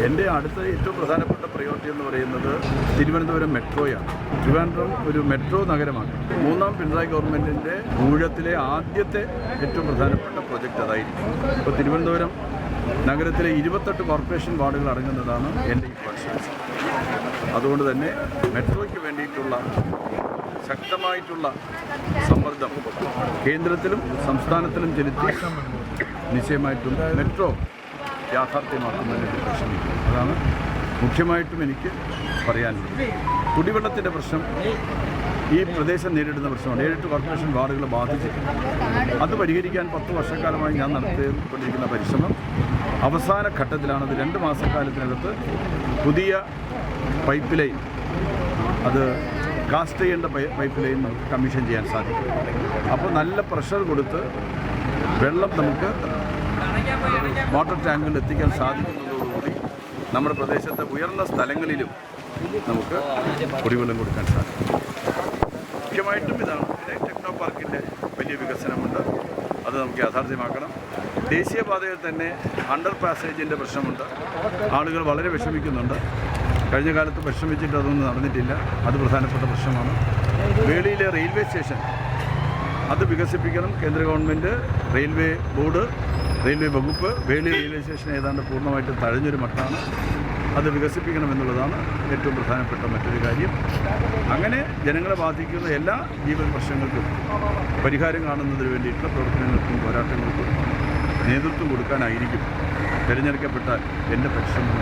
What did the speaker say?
എൻ്റെ അടുത്ത ഏറ്റവും പ്രധാനപ്പെട്ട പ്രയോറിറ്റി എന്ന് പറയുന്നത് തിരുവനന്തപുരം മെട്രോയാണ്. ട്രിവാൻഡ്രം ഒരു മെട്രോ നഗരമാണ്. മൂന്നാം പിണറായി ഗവൺമെൻറ്റിൻ്റെ ഊഴത്തിലെ ആദ്യത്തെ ഏറ്റവും പ്രധാനപ്പെട്ട പ്രൊജക്റ്റ് അതായിരിക്കും. ഇപ്പോൾ തിരുവനന്തപുരം നഗരത്തിലെ 28 കോർപ്പറേഷൻ വാർഡുകൾ അടങ്ങുന്നതാണ് എൻ്റെ ഈ കോൺസ്റ്റിറ്റ്യുവൻസി. അതുകൊണ്ട് തന്നെ മെട്രോയ്ക്ക് വേണ്ടിയിട്ടുള്ള ശക്തമായിട്ടുള്ള സമ്മർദ്ദം കേന്ദ്രത്തിലും സംസ്ഥാനത്തിലും ചെലുത്തി നിശ്ചയമായിട്ടും മെട്രോ യാഥാർത്ഥ്യമാക്കുന്നതിന് പരിശ്രമിക്കും. അതാണ് മുഖ്യമായിട്ടും എനിക്ക് പറയാനുള്ളത്. കുടിവെള്ളത്തിൻ്റെ പ്രശ്നം ഈ പ്രദേശം നേരിടുന്ന പ്രശ്നമാണ്. 7 കോർപ്പറേഷൻ വാർഡുകളെ ബാധിച്ചിട്ടുണ്ട്. അത് പരിഹരിക്കാൻ 10 വർഷക്കാലമായി ഞാൻ നടത്തിക്കൊണ്ടിരിക്കുന്ന പരിശ്രമം അവസാന ഘട്ടത്തിലാണ്. അത് 2 മാസക്കാലത്തിനകത്ത് പുതിയ പൈപ്പ് ലൈൻ, അത് കാസ്റ്റ് ചെയ്യേണ്ട പൈപ്പ് ലൈൻ നമുക്ക് കമ്മീഷൻ ചെയ്യാൻ സാധിക്കും. അപ്പോൾ നല്ല പ്രഷർ കൊടുത്ത് വെള്ളം നമുക്ക് വാട്ടർ ടാങ്കിൽ എത്തിക്കാൻ സാധിക്കുന്നതോടുകൂടി നമ്മുടെ പ്രദേശത്തെ ഉയർന്ന സ്ഥലങ്ങളിലും നമുക്ക് കുടിവെള്ളം കൊടുക്കാൻ സാധിക്കും. മുഖ്യമായിട്ടും ഇതാണ്. പിന്നെ ടെക്നോ പാർക്കിൻ്റെ വലിയ വികസനമുണ്ട്, അത് നമുക്ക് യാഥാർത്ഥ്യമാക്കണം. ദേശീയപാതയിൽ തന്നെ അണ്ടർ പാസേജിൻ്റെ പ്രശ്നമുണ്ട്. ആളുകൾ വളരെ വിഷമിക്കുന്നുണ്ട്. കഴിഞ്ഞ കാലത്ത് പരിശ്രമിച്ചിട്ട് അതൊന്നും നടന്നിട്ടില്ല. അത് പ്രധാനപ്പെട്ട പ്രശ്നമാണ്. വേളിയിലെ റെയിൽവേ സ്റ്റേഷൻ അത് വികസിപ്പിക്കണം. കേന്ദ്ര ഗവൺമെൻറ്, റെയിൽവേ ബോർഡ്, റെയിൽവേ വകുപ്പ് വേളി റെയിൽവേ സ്റ്റേഷൻ ഏതാണ്ട് പൂർണ്ണമായിട്ട് തഴഞ്ഞൊരു മട്ടാണ്. അത് വികസിപ്പിക്കണമെന്നുള്ളതാണ് ഏറ്റവും പ്രധാനപ്പെട്ട മറ്റൊരു കാര്യം. അങ്ങനെ ജനങ്ങളെ ബാധിക്കുന്ന എല്ലാ ജീവൻ പ്രശ്നങ്ങൾക്കും പരിഹാരം കാണുന്നതിന് വേണ്ടിയിട്ടുള്ള പ്രവർത്തനങ്ങൾക്കും പോരാട്ടങ്ങൾക്കും നേതൃത്വം കൊടുക്കാനായിരിക്കും തിരഞ്ഞെടുക്കപ്പെട്ട എൻ്റെ പരിശ്രമം.